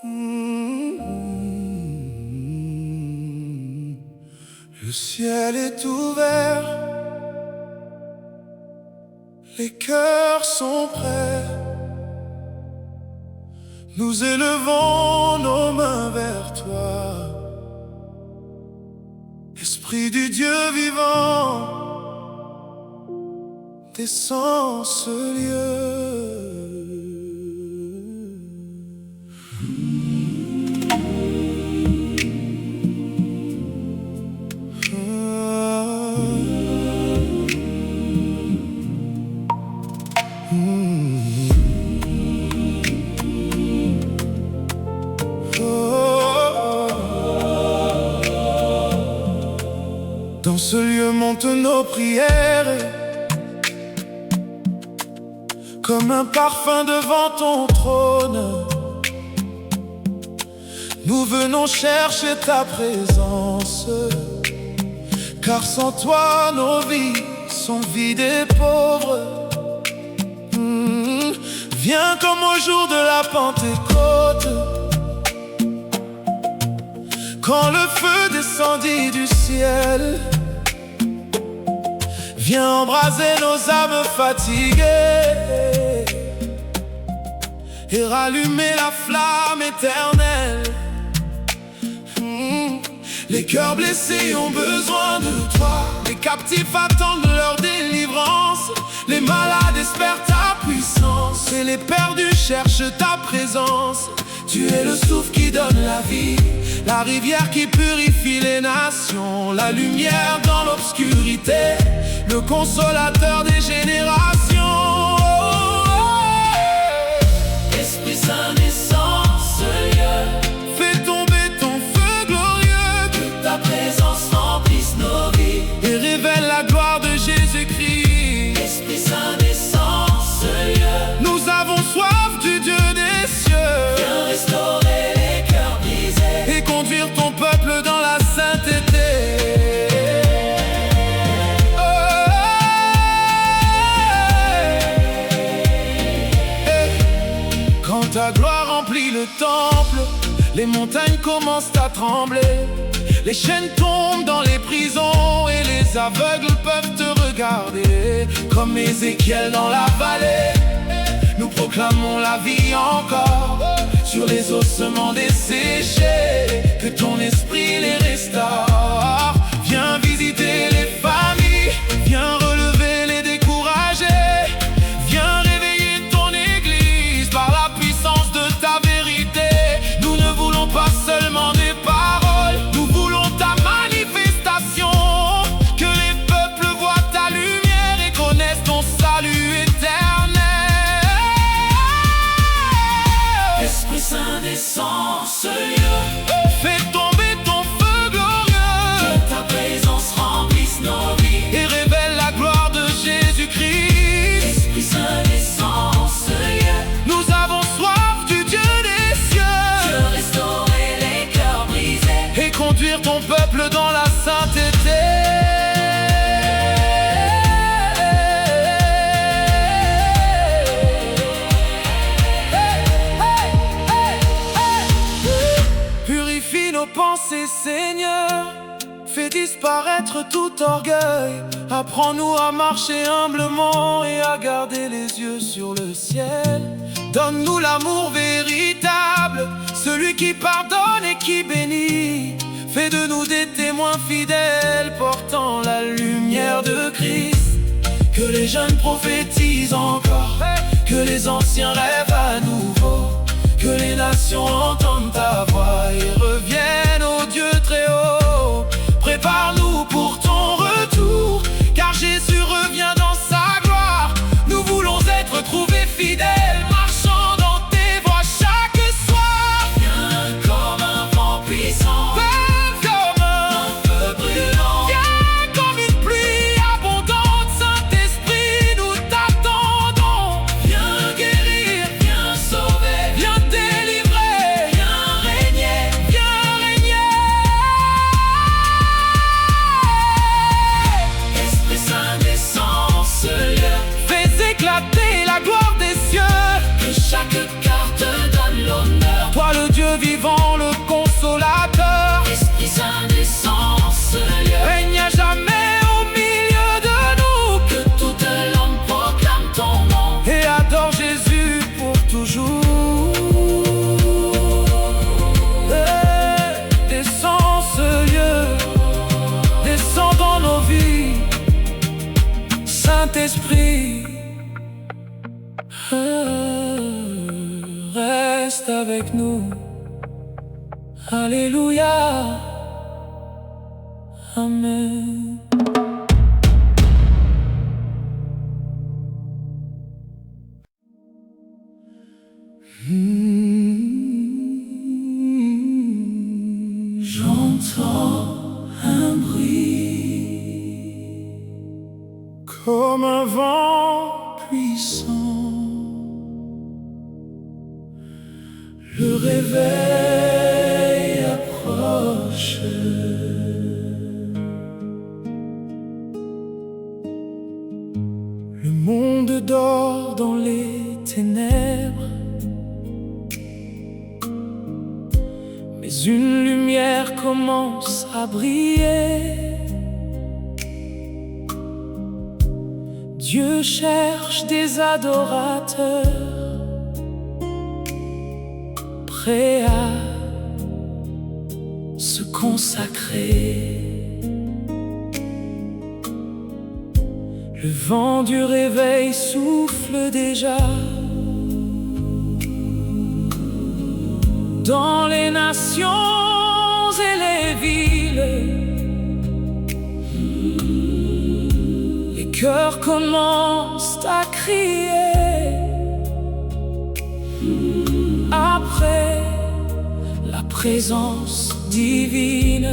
Le ciel est ouvert, les cœurs sont prêts. Nous élevons nos mains vers toi, Esprit du Dieu vivant, descends ce lieu. Dans ce lieu montent nos prières, comme un parfum devant ton trône. Nous venons chercher ta présence, car sans toi nos vies sont vides et pauvres. Viens comme au jour de la Pentecôte, quand le feu descendit du ciel. Viens embraser nos âmes fatiguées et rallumer la flamme éternelle. Les cœurs blessés ont besoin de toi, les captifs attendent leur délivrance, les malades espèrent ta puissance et les perdus cherchent ta présence. Tu es le souffle qui donne la vie, la rivière qui purifie les nations, la lumière dans l'obscurité, le consolateur des générations. Esprit Saint descend ce lieu, fais tomber ton feu glorieux, que ta présence remplisse nos vies et révèle la gloire de Jésus-Christ. Esprit Saint descend ce lieu, nous avons soif du Dieu des cieux. Viens restaurer les cœurs brisés et conduire ton peuple dans la sainteté. Quand ta gloire remplit le temple, les montagnes commencent à trembler. Les chaînes tombent dans les prisons et les aveugles peuvent te regarder. Comme Ézéchiel dans la vallée, nous proclamons la vie encore sur les ossements desséchés. Que ton esprit les restaure. Viens visiter les familles, viens relever les découragés. Viens réveiller ton église par la puissance de ta vérité. Nous ne voulons pas seulement des paroles, nous voulons ta manifestation. Que les peuples voient ta lumière et connaissent ton salut éternel. Esprit Saint descend ce lieu, fais tomber ton feu glorieux, que ta présence remplisse nos vies et révèle la gloire de Jésus-Christ. Esprit Saint descend ce lieu, nous avons soif du Dieu des cieux. Viens restaurer les cœurs brisés et conduire ton peuple dans la sainteté. Purifie nos pensées, Seigneur, fais disparaître tout orgueil. Apprends-nous à marcher humblement et à garder les yeux sur le ciel. Donne-nous l'amour véritable, celui qui pardonne et qui bénit. Fais de nous des témoins fidèles, portant la lumière de Christ. Que les jeunes prophétisent encore, que les anciens rêvent à nouveau. Que les nations entendent ta voix et reviennent au Dieu très haut. Prépare-nous pour ton retour, car Jésus revient dans sa gloire. Nous voulons être trouvés fidèles, marchant dans tes voies chaque soir. Viens comme un vent puissant, comme un feu brûlant. Viens comme une pluie abondante, Saint-Esprit, nous t'attendons. Viens guérir, viens sauver, viens délivrer, viens régner. reste avec nous. Alléluia, Amen. J'entends un bruit comme un vent puissant. Le réveil approche. Le monde dort dans les ténèbres, mais une lumière commence à briller. Dieu cherche des adorateurs prêts à se consacrer. Le vent du réveil souffle déjà dans les nations et les villes. Les cœurs commencent à crier après la présence divine.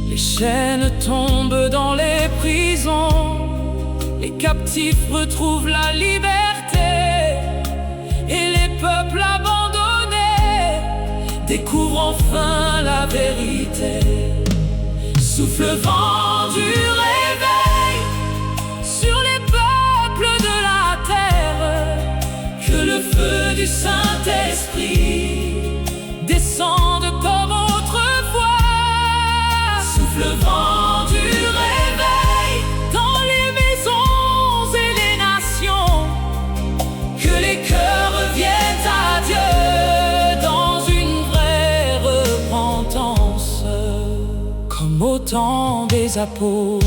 Les chaînes tombent dans les prisons, les captifs retrouvent la liberté, et les peuples abandonnés découvrent enfin la vérité. Souffle le vent du réveil sur les peuples de la terre, que le feu du Saint-Esprit descende comme autrefois. Souffle le vent du réveil dans les maisons et les nations, que les cœurs reviennent à Dieu dans une vraie repentance. Comme au temps des apôtres,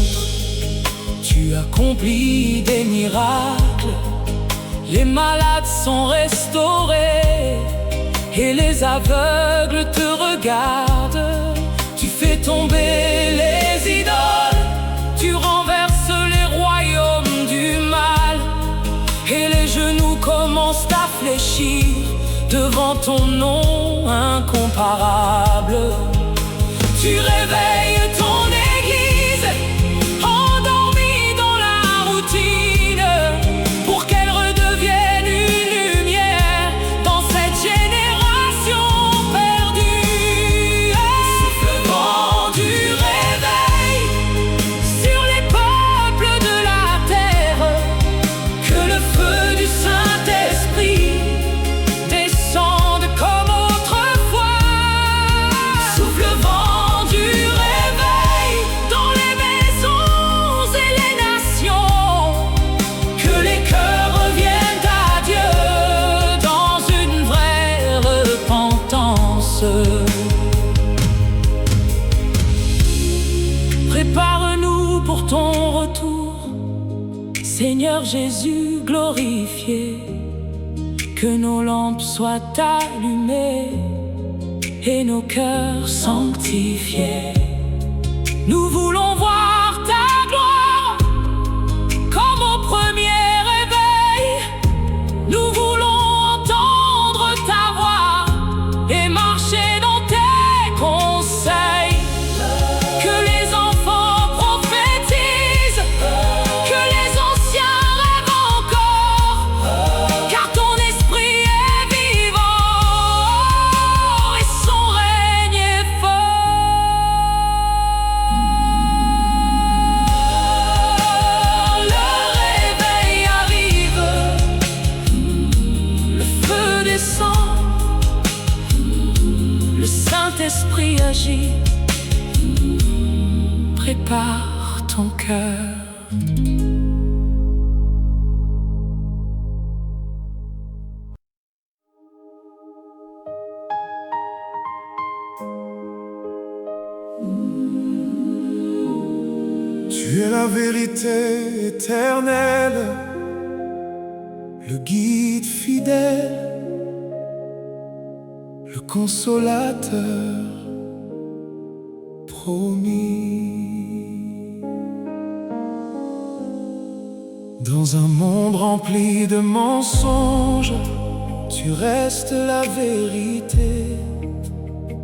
tu accomplis des miracles. Les malades sont restaurés et les aveugles te regardent. Tu fais tomber les idoles, tu renverses les royaumes du mal, et les genoux commencent à fléchir devant ton nom incomparable. Tu réveilles ton église, endormie dans la routine, pour qu'elle redevienne une lumière dans cette génération perdue. Souffle le vent du réveil sur les peuples de la terre, que le feu du Saint-Esprit descende comme autrefois. Souffle le vent du réveil dans les maisons et les nations, que les cœurs reviennent à Dieu dans une vraie repentance. Prépare-nous pour ton retour, Seigneur Jésus glorifié. Que nos lampes soient allumées et nos cœurs sanctifiés. Nous voulons voir ta gloire comme au premier réveil. Nous voulons entendre ta voix et marcher dans tes conseils. Que les enfants prophétisent, que les anciens rêvent encore, car ton esprit est vivant et son règne est fort. Le réveil arrive, le feu descend, le Saint-Esprit agit. Prépare ton cœur. Tu es la vérité éternelle le guide fidèle, le consolateur promis. Dans un monde rempli de mensonges, tu restes la vérité.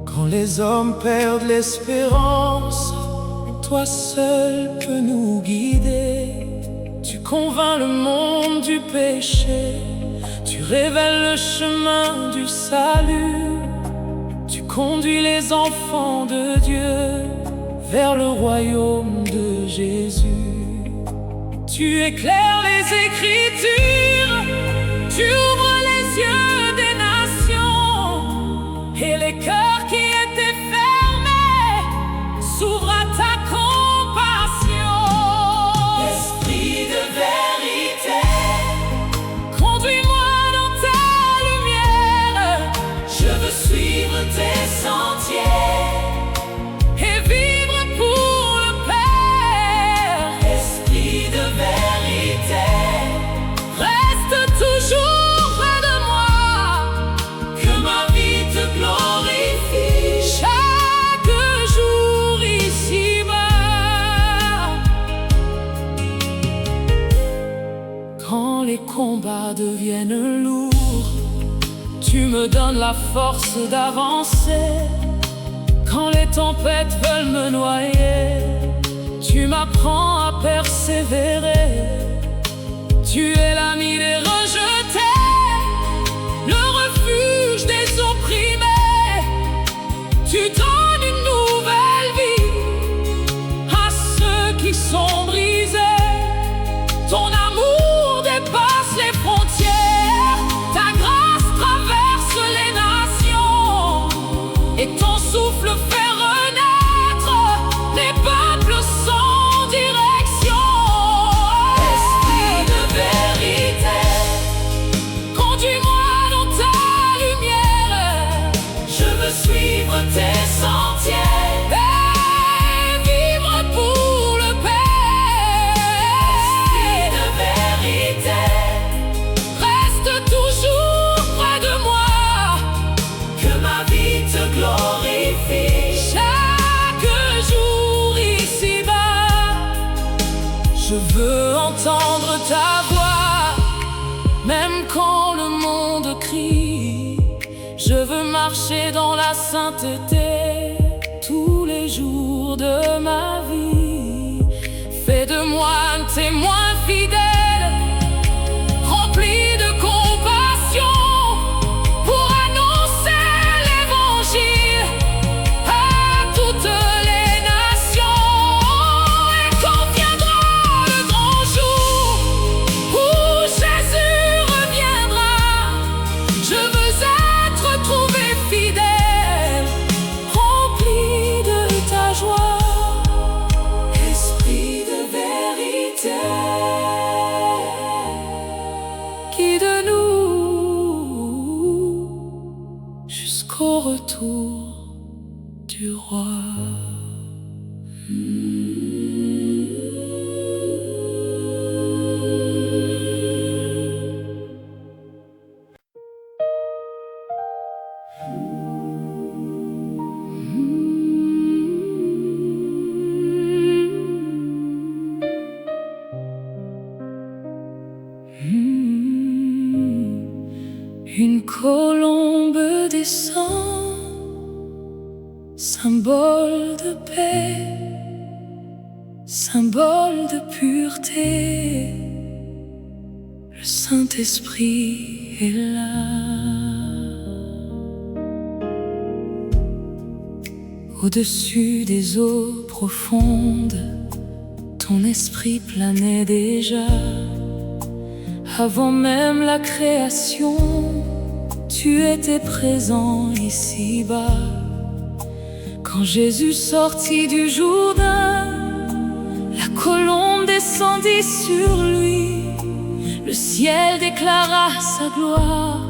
Quand les hommes perdent l'espérance, toi seul peux nous guider. Tu convaincs le monde du péché, tu révèles le chemin du salut. Tu conduis les enfants de Dieu vers le royaume de Jésus. Tu éclaires les Écritures, tu ouvres les yeux des nations, et les cœurs qui étaient fermés s'ouvrent à ta compassion. Esprit de vérité, conduis-moi dans ta lumière. Je veux suivre tes sentiers et vivre pour le Père. Esprit de vérité, reste toujours près de moi, que ma vie te glorifie chaque jour ici-bas. Quand les combats deviennent lourds, tu me donnes la force d'avancer. Quand les tempêtes veulent me noyer, tu m'apprends à persévérer. Tu es l'ami des rejetés, le refuge des opprimés. Tu donnes une nouvelle vie à ceux qui sont brisés. Ton amour dépasse les frontières, ta grâce traverse les nations, et ton souffle fait renaître les peuples sans direction. Esprit de vérité, conduis-moi dans ta lumière. Je veux suivre tes sentiers et vivre pour le Père. Esprit de vérité, reste toujours près de moi, que ma vie te glorifie chaque jour ici-bas. Je veux entendre ta voix, même quand le monde crie. Je veux marcher dans la sainteté tous les jours de ma vie. Fais de moi un témoin fidèle, rempli de compassion, pour annoncer l'évangile à toutes les nations. Et quand viendra le grand jour où Jésus reviendra, je veux être trouvé fidèle, rempli de ta joie. Esprit de vérité, guide-nous jusqu'au retour du roi. Une colombe descend, symbole de paix, symbole de pureté. Le Saint-Esprit est là. Au-dessus des eaux profondes, ton esprit planait déjà. Avant même la création, tu étais présent ici-bas. Quand Jésus sortit du Jourdain, la colombe descendit sur lui. Le ciel déclara sa gloire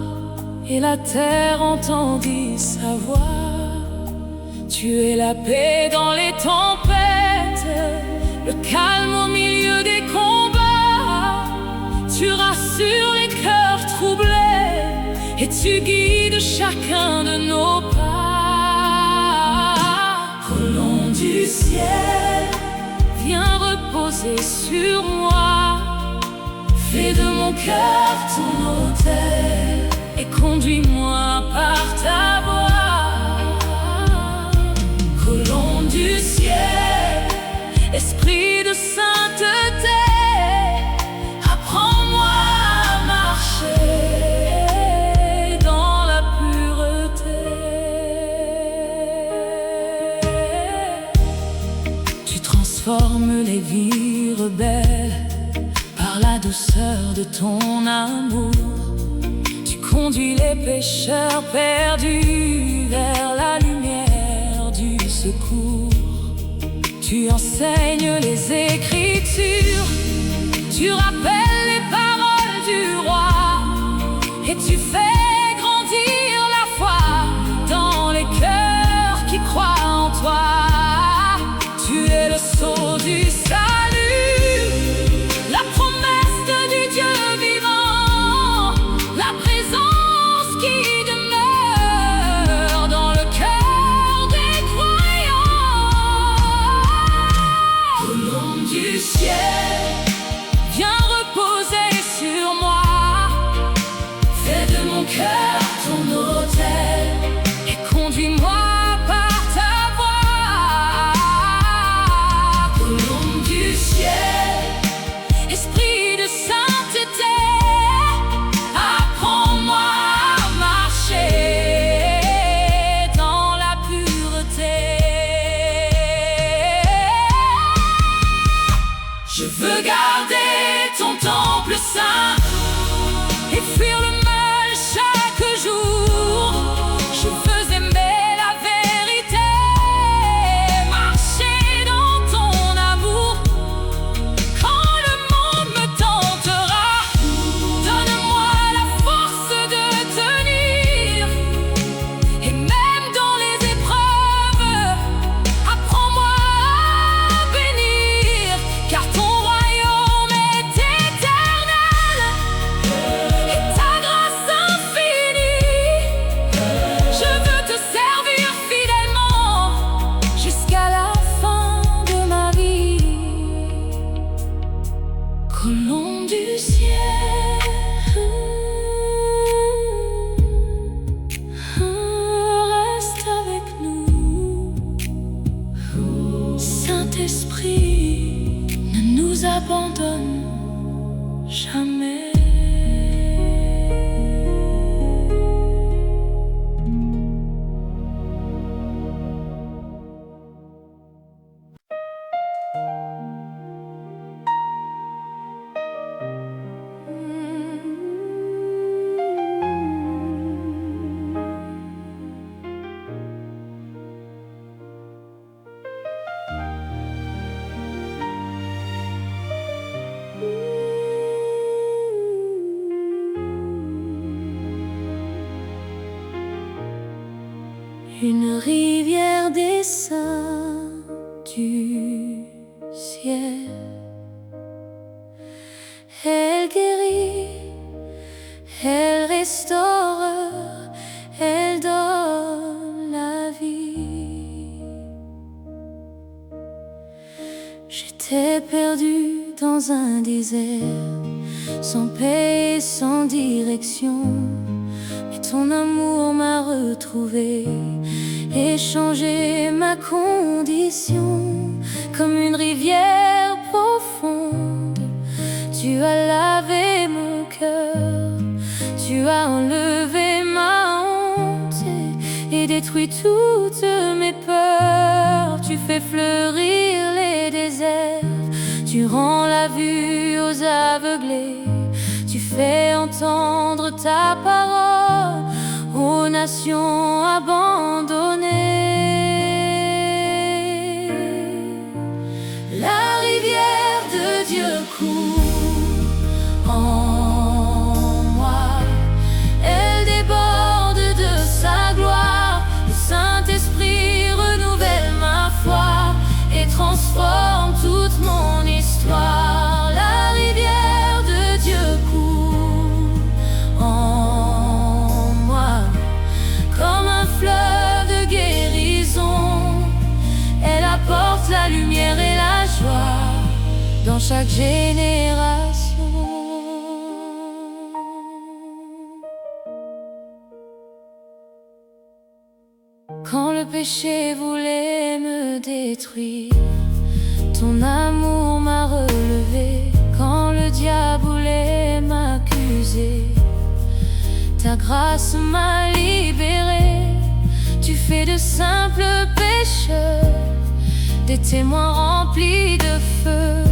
et la terre entendit sa voix. Tu es la paix dans les tempêtes, calme au milieu des combats, tu rassures les cœurs et tu guides chacun de nos pas. Au long du ciel, viens reposer sur moi. Fais de mon cœur ton autel et conduis-moi par ta voix. Au long du ciel, esprit de sainteté, apprends-moi à marcher dans la pureté. Tu transformes les vies rebelles par la douceur de ton amour. Tu conduis les pécheurs perdus vers la lumière du secours. Tu enseignes les Écritures, tu rappelles les paroles du roi, et tu fais grandir la foi dans les cœurs qui croient en toi. Tu es le sceau du salut, la promesse du Dieu vivant, la présence qui demeure dans le cœur des croyants. Au long du ciel, viens reposer sur moi. Fais de mon cœur ton autel et conduis-moi par ta voix. Au long du ciel, esprit de sainteté, apprends-moi à marcher dans la pureté. Je veux garder ton temple saint et fuir le mal chaque jour. Je veux aimer la vérité, marcher dans ton amour. Quand le monde me tentera, donne-moi la force de tenir. Et même dans les épreuves, apprends-moi à bénir. Car ton royaume est éternel et ta grâce infinie. Je veux te servir fidèlement jusqu'à la fin de ma vie. Qu'au long du ciel, reste avec nous. Saint-Esprit, ne nous abandonne jamais. Une rivière descend du ciel. Elle guérit, elle restaure, elle donne la vie. J'étais perdu dans un désert, sans paix et sans direction. Mais ton amour m'a retrouvé et changé ma condition. Comme une rivière profonde, tu as lavé mon cœur. Tu as enlevé ma honte et détruit toutes mes peurs. Tu fais fleurir les déserts, tu rends la vue aux aveuglés. Tu fais entendre ta parole aux nations abandonnées. La rivière de Dieu coule en moi, elle déborde de sa gloire. Le Saint-Esprit renouvelle ma foi et transforme toute mon histoire. La rivière de Dieu coule en chaque génération. Quand le péché voulait me détruire, ton amour m'a relevé. Quand le diable voulait m'accuser, ta grâce m'a libéré. Tu fais de simples pécheurs des témoins remplis de feu.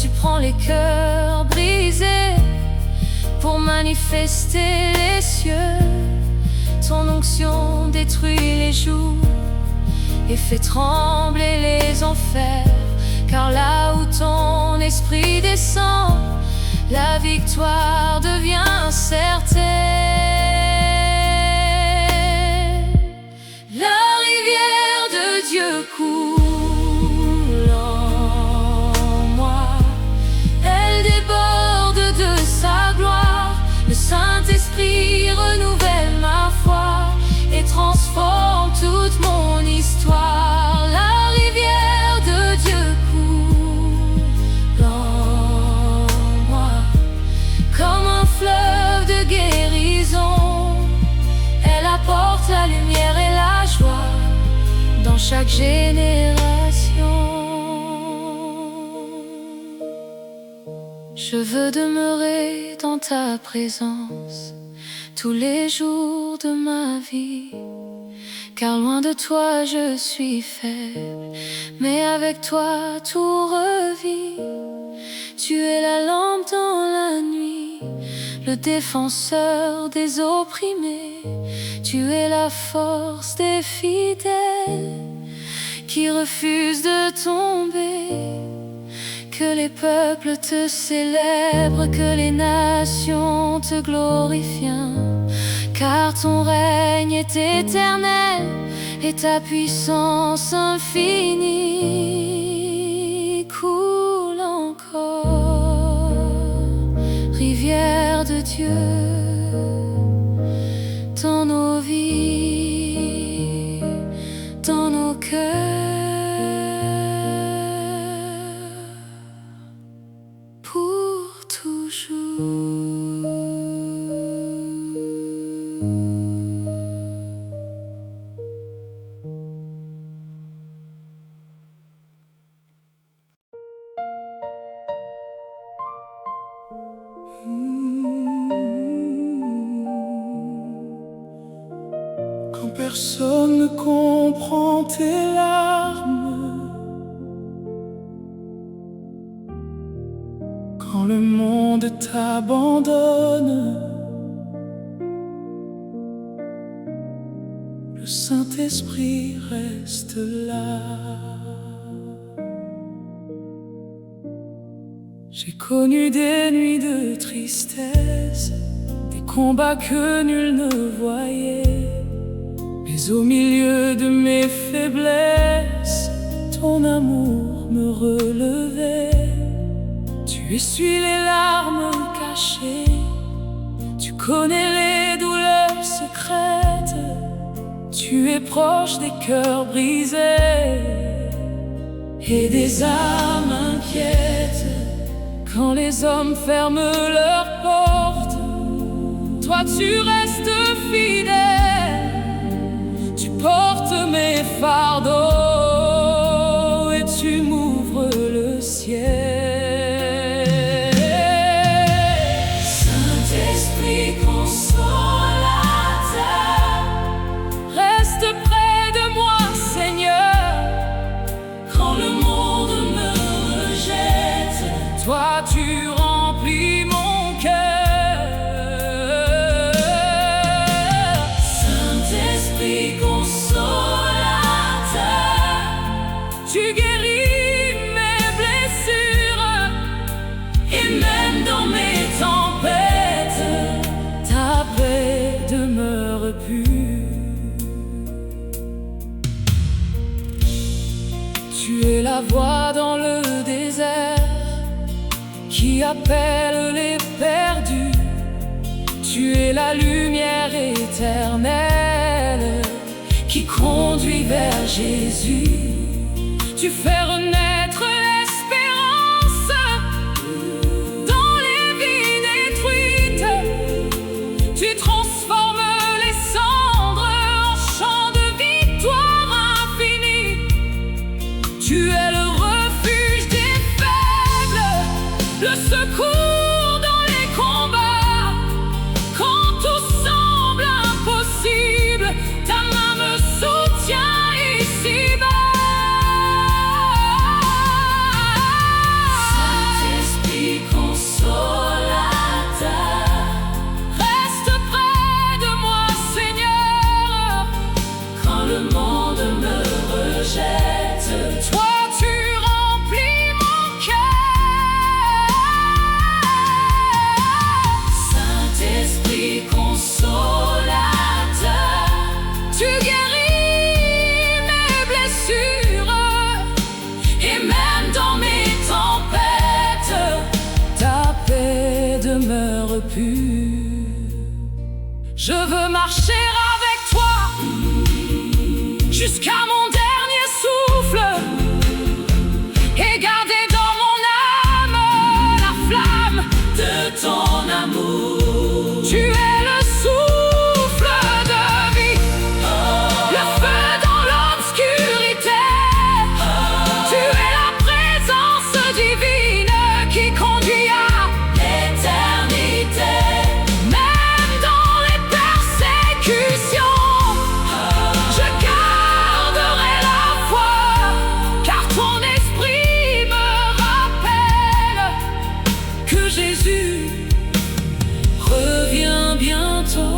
Tu prends les cœurs brisés pour manifester les cieux. Ton onction détruit les jours et fait trembler les enfers. Car là où ton esprit descend, la victoire devient certaine. La rivière de Dieu coule en moi, elle déborde de sa gloire. Le Saint-Esprit renouvelle ma foi et transforme toute mon histoire. La rivière de Dieu coule en moi, comme un fleuve de guérison. Elle apporte la lumière et la joie dans chaque génération. Je veux demeurer dans ta présence tous les jours de ma vie, car loin de toi je suis faible, mais avec toi tout revit. Tu es la lampe dans la nuit, le défenseur des opprimés. Tu es la force des fidèles qui refusent de tomber. Que les peuples te célèbrent, que les nations te glorifient, car ton règne est éternel et ta puissance infinie coule encore. Rivière de Dieu dans nos vies, dans nos cœurs. Quand personne ne comprend tes larmes, quand le monde t'abandonne, le Saint-Esprit reste là. J'ai connu des nuits de tristesse, des combats que nul ne voyait, mais au milieu de mes faiblesses, ton amour me relevait. Tu essuies les larmes cachées, tu connais les douleurs secrètes, tu es proche des cœurs brisés et des âmes inquiètes. Quand les hommes ferment leurs portes, toi tu restes fidèle. Tu portes mes fardeaux et tu m'ouvres le ciel. Saint-Esprit consolateur, reste près de moi, Seigneur. Quand le monde me rejette, toi tu remplis mon cœur. Saint-Esprit consolateur, tu guéris mes blessures, et même dans mes tempêtes, ta paix demeure pure. Tu es la voix dans le désert qui appelle les perdus. Tu es la lumière éternelle qui conduit vers Jésus. Tu fais renaître l'espérance demeure pure. Je veux marcher avec toi jusqu'à mon dernier souffle et garder dans mon âme la flamme de ton amour. Tu es le souffle de vie, le feu dans l'obscurité. Tu es la présence divine qui conduit à l'éternité. Même dans les persécutions, je garderai la foi, car ton esprit me rappelle que Jésus revient bientôt.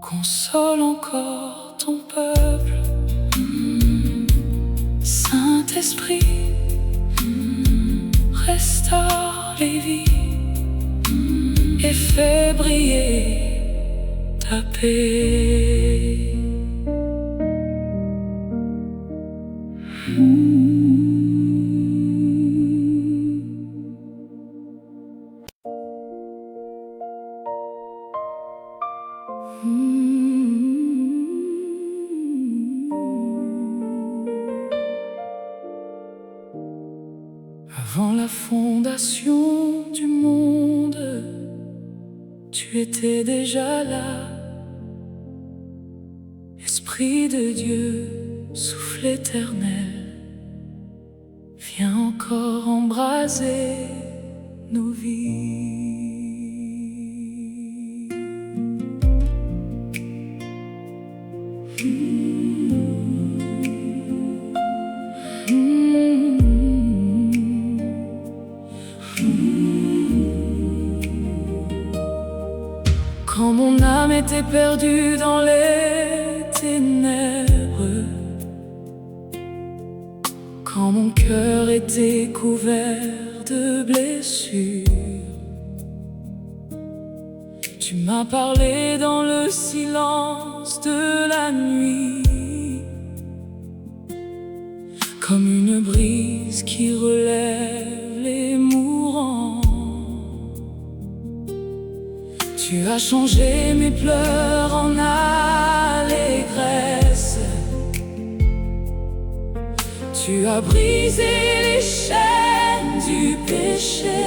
Console encore ton peuple, Saint-Esprit, restaure les vies et fais briller ta paix. Avant la fondation du monde, tu étais déjà là. Esprit de Dieu, souffle éternel, viens encore embraser nos vies. Quand mon âme était perdue dans les ténèbres, quand mon cœur était couvert de blessures, tu m'as parlé dans le silence de la nuit, comme une brise qui relève les mourants. Tu as changé mes pleurs en allégresse. Tu as brisé les chaînes du péché.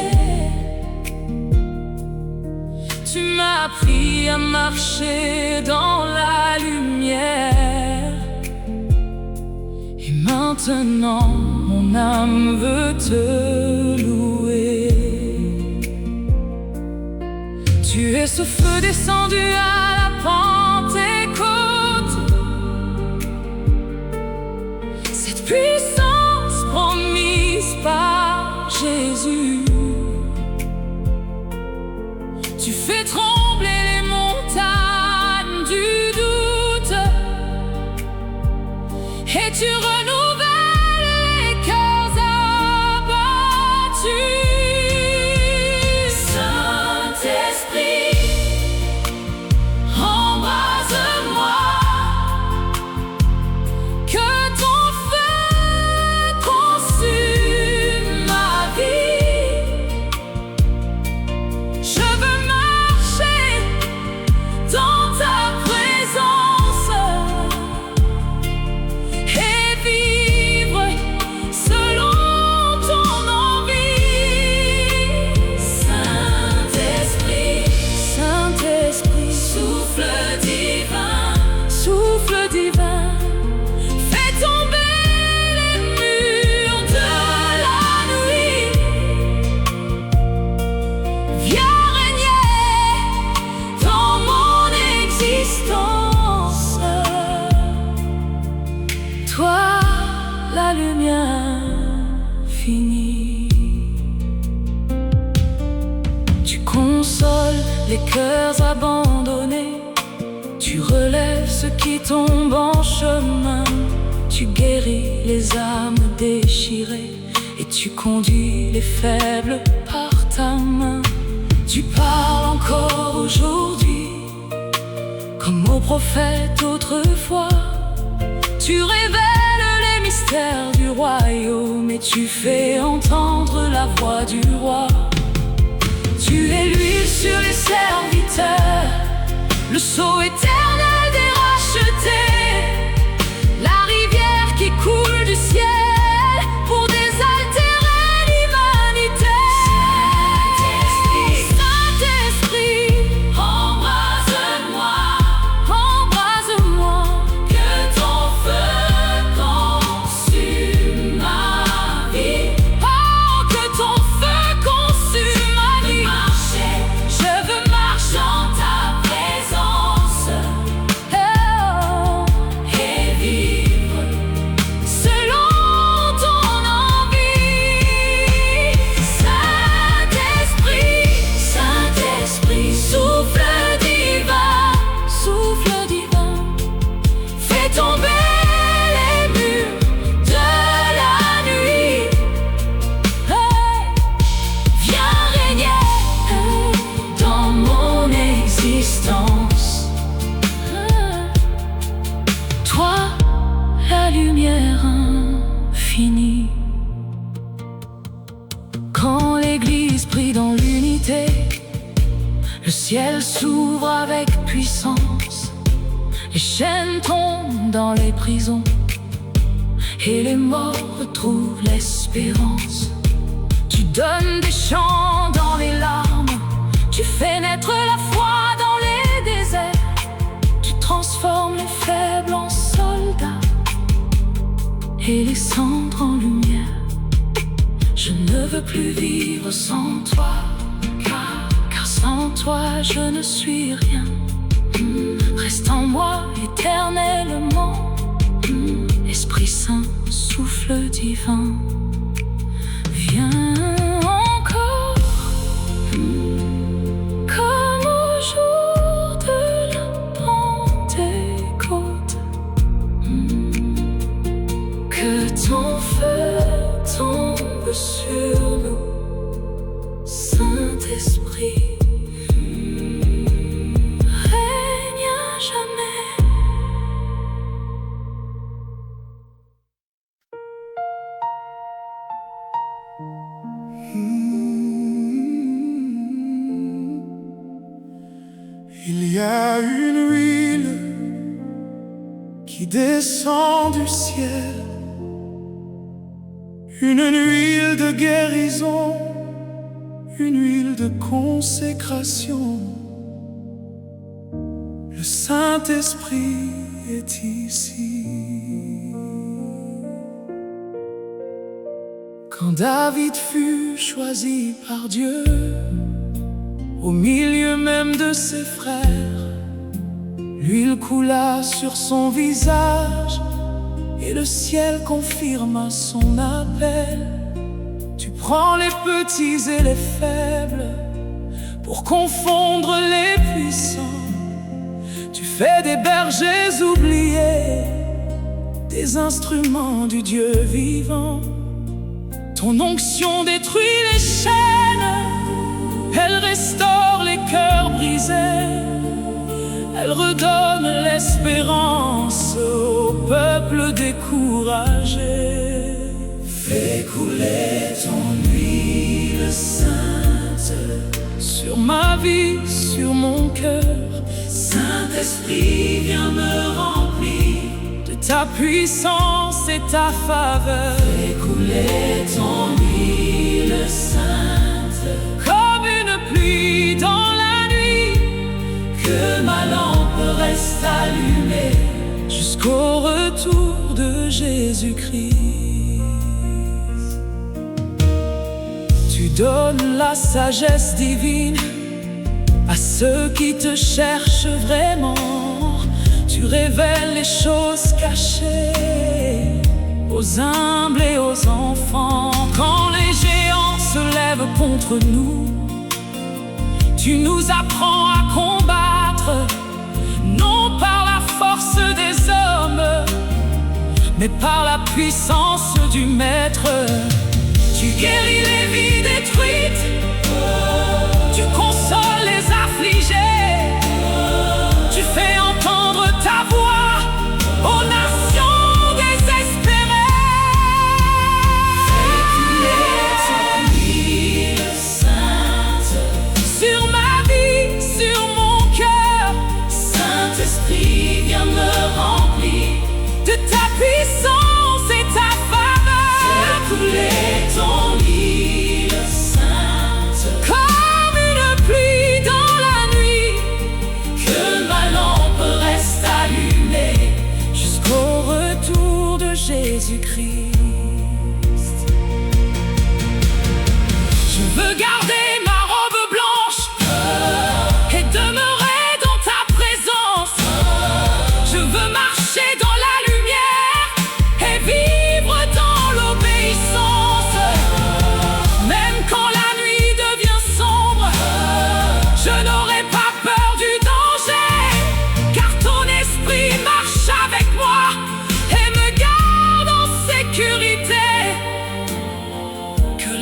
Tu m'as appris à marcher dans la lumière. Et maintenant, mon âme veut te louer. Tu es ce feu descendu à la Pentecôte, cette puissance promise par Jésus. Tu fais trembler les montagnes du doute et tu renouvelles les cœurs abattus. Tu consoles les cœurs abandonnés, tu relèves ceux qui tombent en chemin, tu guéris les âmes déchirées et tu conduis les faibles par ta main. Tu parles encore aujourd'hui comme aux prophètes autrefois, tu révèles les mystères mystères du royaume et tu fais entendre la voix du roi. Tu es l'huile sur les serviteurs, le sceau éternel des rachetés, la rivière qui coule du ciel pour désaltérer l'humanité. Saint-Esprit, embrase-moi, embrase-moi, que ton feu consume ma vie. Oh, que ton feu consume ma vie. Je veux marcher dans ta présence, oh, et vivre selon ton envie. Saint-Esprit, Saint-Esprit, souffle divin, fais tomber les murs de la nuit. Hey, viens régner dans mon existence. Toi, la lumière infinie. Quand l'Église prie dans l'unité, le ciel s'ouvre avec puissance. Les chaînes tombent dans les prisons et les morts retrouvent l'espérance. Tu donnes des chants dans les larmes, tu fais naître la foi dans les déserts. Tu transformes les faibles en soldats et les cendres en lumière. Je ne veux plus vivre sans toi, car sans toi je ne suis rien. Reste en moi éternellement, Esprit Saint, souffle divin, viens encore, comme au jour de la Pentecôte. Que ton feu tombe sur nous, Saint-Esprit, règne à jamais. Il y a une huile qui descend du ciel, une huile de guérison, une huile de consécration. Le Saint-Esprit est ici. Quand David fut choisi par Dieu, au milieu même de ses frères, l'huile coula sur son visage et le ciel confirma son appel. Tu prends les petits et les faibles pour confondre les puissants. Tu fais des bergers oubliés, des instruments du Dieu vivant. Ton onction détruit les chaînes, elle restaure les cœurs brisés, elle redonne l'espérance au peuple découragé. Fais couler ton huile sainte sur ma vie, sur mon cœur. Saint-Esprit, viens me remplir de ta puissance et ta faveur. Fais couler ton huile sainte comme une pluie dans la nuit, que ma lampe reste allumée jusqu'au retour de Jésus-Christ. Tu donnes la sagesse divine à ceux qui te cherchent vraiment. Tu révèles les choses cachées aux humbles et aux enfants. Quand les géants se lèvent contre nous, tu nous apprends à combattre, non par la force des hommes, mais par la puissance du Maître. Tu guéris les vies détruites, tu consoles les affligés, tu fais entendre ta voix aux nations désespérées.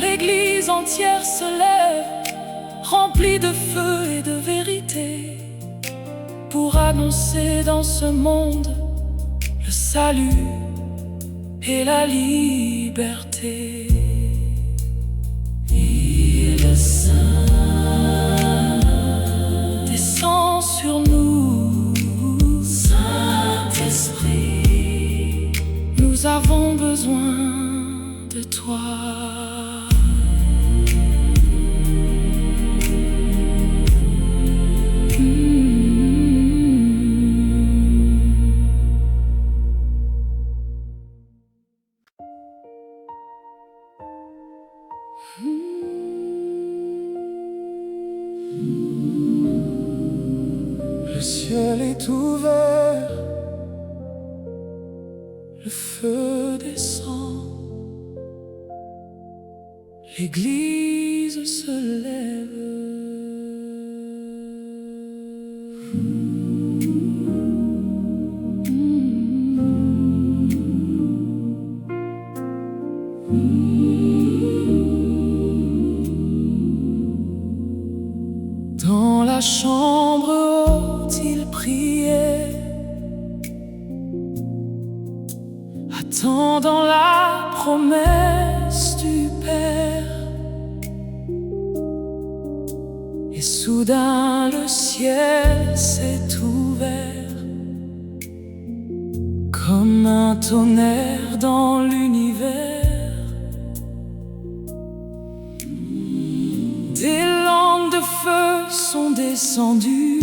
l'église entière se lève, remplie de feu et de vérité, pour annoncer dans ce monde le salut et la liberté. Et le Saint descend sur nous, Saint-Esprit, nous avons besoin de toi. Le ciel est ouvert, le feu descend, l'église se lève. Dans la chambre haute, il priait, attendant la promesse du Père. Et soudain le ciel s'est ouvert, comme un tonnerre dans l'univers. Des langues de feu sont descendues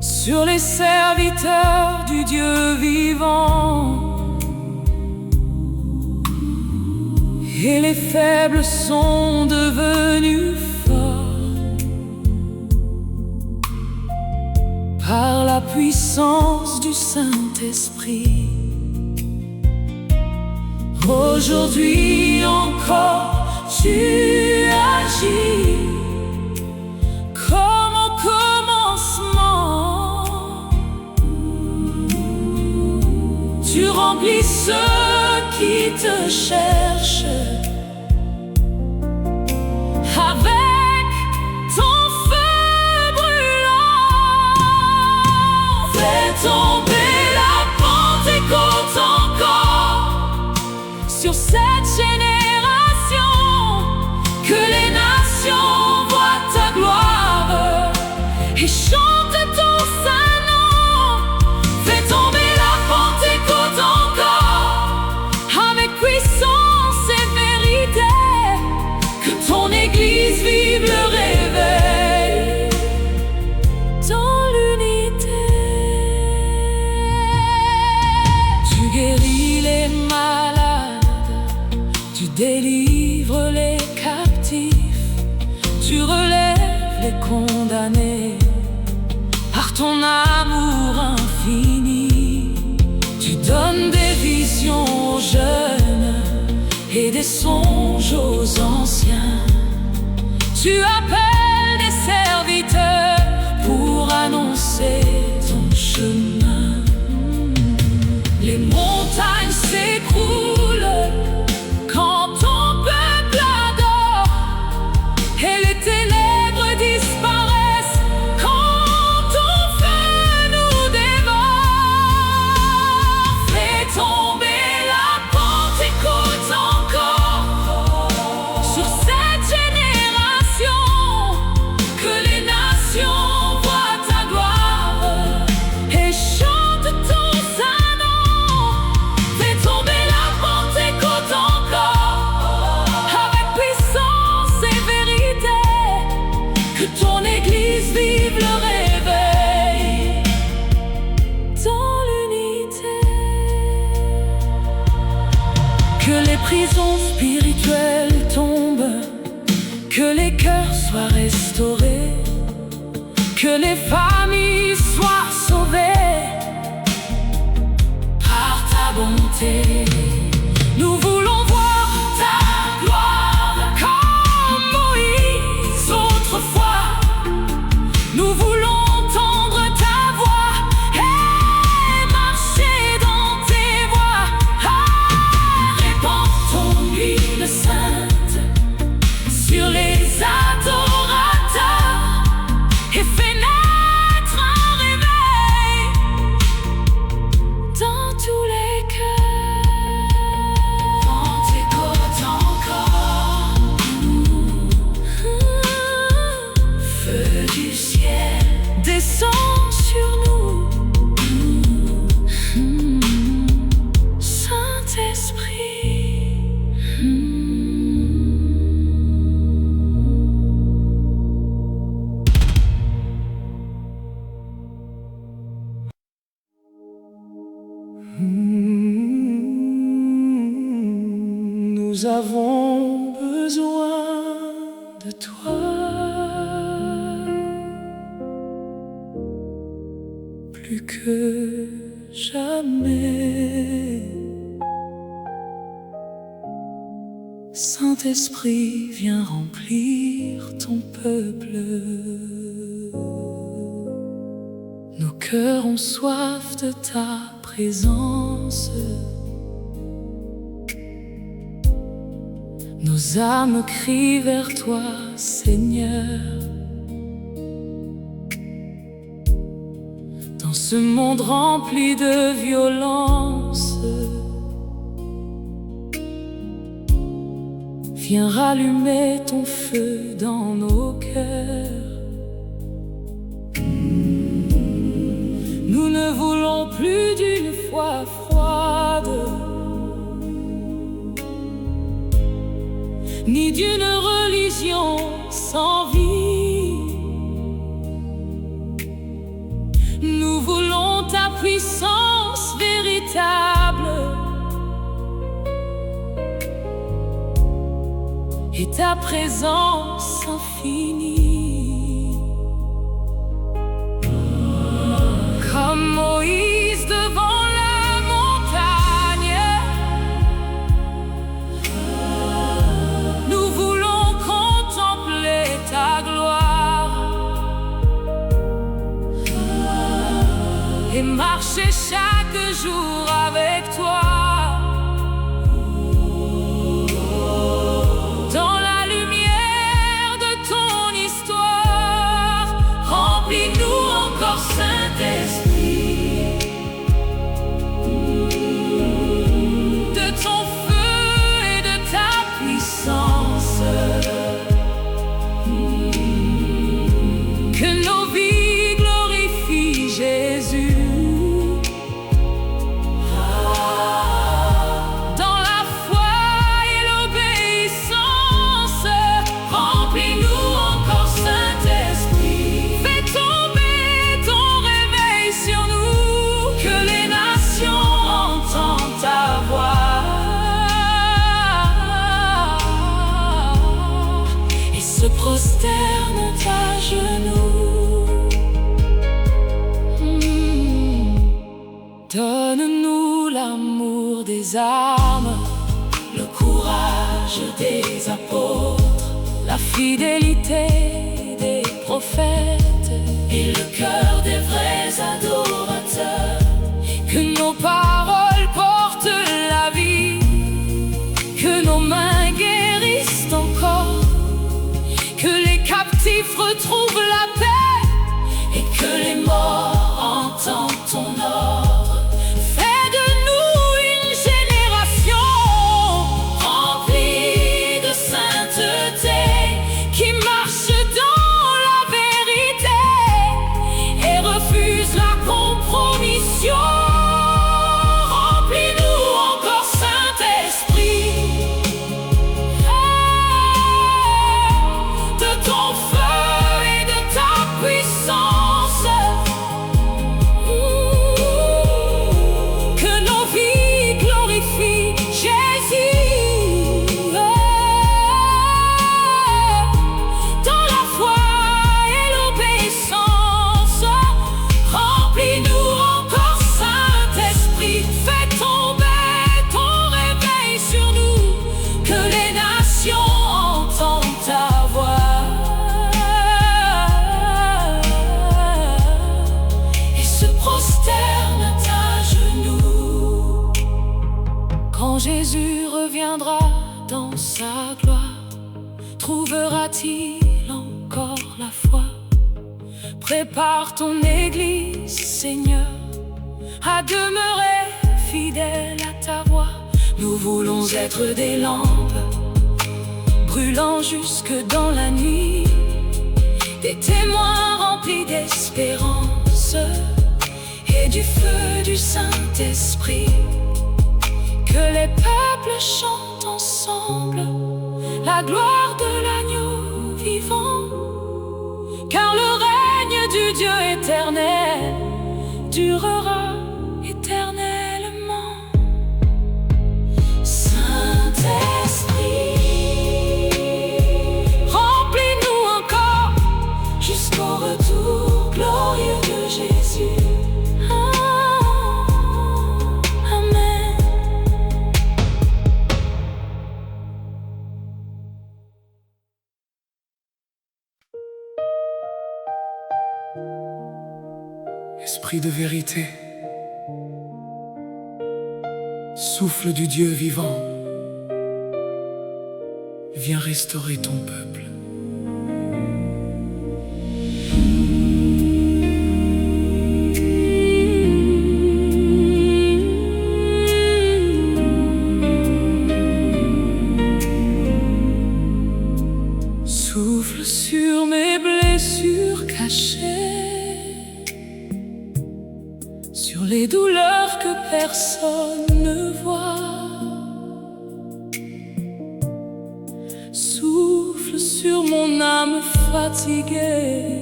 sur les serviteurs du Dieu vivant, et les faibles sont devenus forts par la puissance du Saint-Esprit. Aujourd'hui encore, tu agis comme au commencement. Tu remplis ceux qui te cherchent avec ton feu brûlant. Fais tomber la Pentecôte encore sur cette génération, que les nations voient ta gloire et chantent ton saint nom. Fais tomber la Pentecôte encore, avec puissance et vérité, que ton Église vive le réveil dans l'unité. Tu guéris les malades, tu délivres les captifs, tu relèves les condamnés par ton amour infini. Tu donnes des visions aux jeunes et des songes aux anciens. Tu appelles des serviteurs pour annoncer ton chemin. Les montagnes s'écroulent quand ton peuple adore, et les ténèbres disparaissent quand ton feu nous dévore. Fais tomber la Pentecôte encore sur cette génération, que les nations voient ta gloire et chantent ton saint nom. Fais tomber la Pentecôte encore, avec puissance et vérité, que ton Église vive le réveil dans l'unité. Que les prisons spirituelles tombent, que les cœurs soient restaurés, que les familles soient sauvées par ta bonté. Nous voulons voir ta gloire comme Moïse autrefois. Nous voulons entendre ta voix et marcher dans tes voies. Nous avons besoin de toi, plus que jamais. Saint-Esprit, viens remplir ton peuple. Nos cœurs ont soif de ta présence. Nos âmes crient vers toi, Seigneur. Dans ce monde rempli de violence, viens rallumer ton feu dans nos cœurs. Nous ne voulons plus d'une foi froide, ni d'une religion sans vie. Nous voulons ta puissance véritable et ta présence infinie. Comme Moïse devant la montagne, nous voulons contempler ta gloire et marcher chaque jour avec toi. Dans la lumière de ton histoire, remplis-nous encore, Saint-Esprit, de ton feu et de ta puissance. Que nos vies glorifient Jésus. Dans la foi et l'obéissance, remplis-nous encore, Saint-Esprit. Fais tomber ton réveil sur nous, que les nations entendent ta voix et se prosternent à genoux. Donne-nous l'amour des âmes, le courage des apôtres, la fidélité des prophètes et le cœur des vrais adorateurs. Que nos paroles portent la vie, que nos mains guérissent encore, que les captifs retrouvent la paix et que les morts entendent ton ordre. Fais de nous une génération remplie de sainteté, qui marche dans la vérité et refuse la compromission. Remplis-nous encore, Saint-Esprit, de ton feu et de ta puissance. Que nos vies glorifient Jésus. Dans la foi et l'obéissance, remplis-nous encore, Saint-Esprit. Fais tomber ton réveil sur nous, que les nations entendent ta voix et se prosternent à genoux. Quand Jésus reviendra dans sa gloire, trouvera-t-il encore la foi? Prépare ton Église, Seigneur, à demeurer fidèle à ta voix. Nous voulons être des lampes brûlant jusque dans la nuit, des témoins remplis d'espérance et du feu du Saint-Esprit. Que les peuples chantent ensemble la gloire de l'agneau vivant, car le règne du Dieu éternel durera éternellement. Saint-Esprit, Esprit de vérité, souffle du Dieu vivant, viens restaurer ton peuple. Souffle sur mes blessures cachées, sur les douleurs que personne ne voit. Souffle sur mon âme fatiguée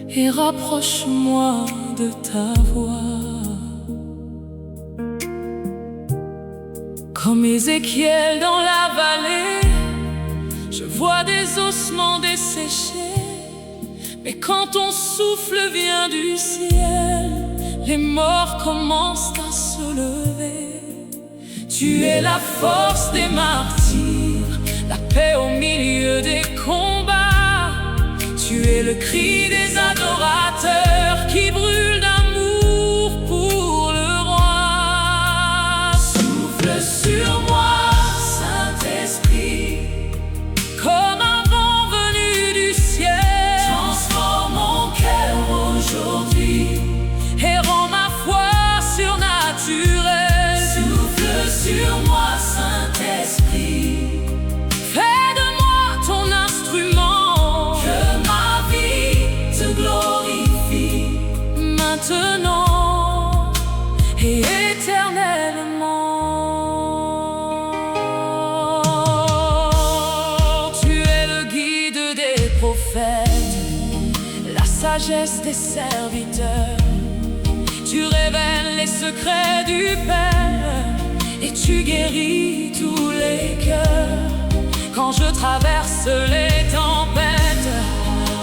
et rapproche-moi de ta voix. Comme Ézéchiel dans la vallée, je vois des ossements desséchés. Mais quand ton souffle vient du ciel, les morts commencent à se lever. Tu es la force des martyrs, la paix au milieu des combats. Tu es le cri des adorateurs qui brûlent d'amour pour le roi. Souffle sur moi, Saint-Esprit, comme un vent venu du ciel. Transforme mon cœur aujourd'hui et rends ma foi surnaturelle. Souffle sur moi, Saint-Esprit, fais de moi ton instrument. Que ma vie te glorifie maintenant et éternellement. Tu es le guide des prophètes, la sagesse des serviteurs. Tu révèles les secrets du Père et tu guéris tous les cœurs. Quand je traverse les tempêtes,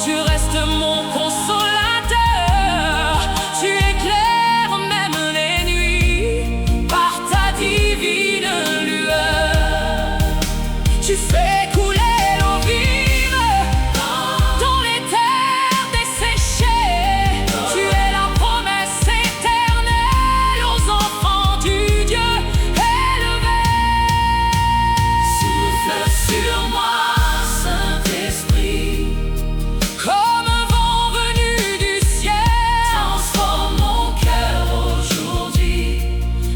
tu restes mon consolateur. Tu éclaires même les nuits par ta divine lueur. Tu fais couler l'eau vive dans les terres desséchées. Tu es la promesse éternelle aux enfants du Dieu élevé. Souffle sur moi, Saint-Esprit, comme un vent venu du ciel. Transforme mon cœur aujourd'hui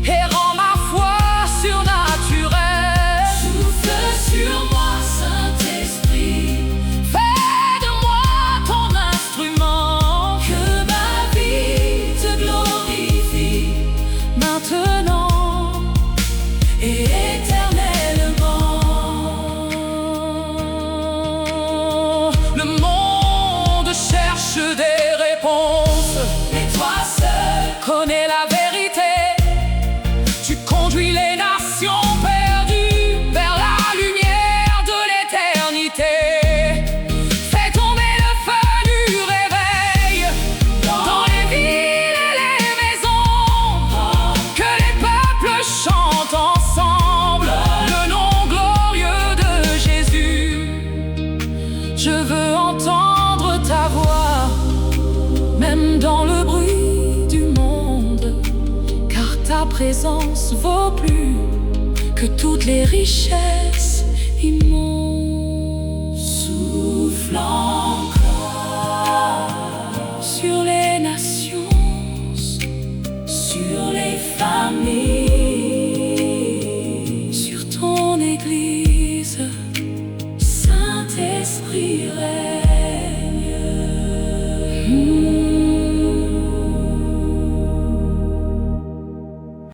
et rends ma foi surnaturelle. Souffle sur moi, Saint-Esprit, fais de moi ton instrument. Que ma vie te glorifie maintenant et éternellement. Le monde cherche des réponses, mais toi seul connais la vérité. Tu conduis les nations perdues vers la lumière de l'éternité. Fais tomber le feu du réveil dans les villes et les maisons. Que les peuples chantent ensemble le nom glorieux de Jésus. Je veux entendre ta voix, même dans le bruit du monde, car ta présence vaut plus que toutes les richesses immondes. Souffle en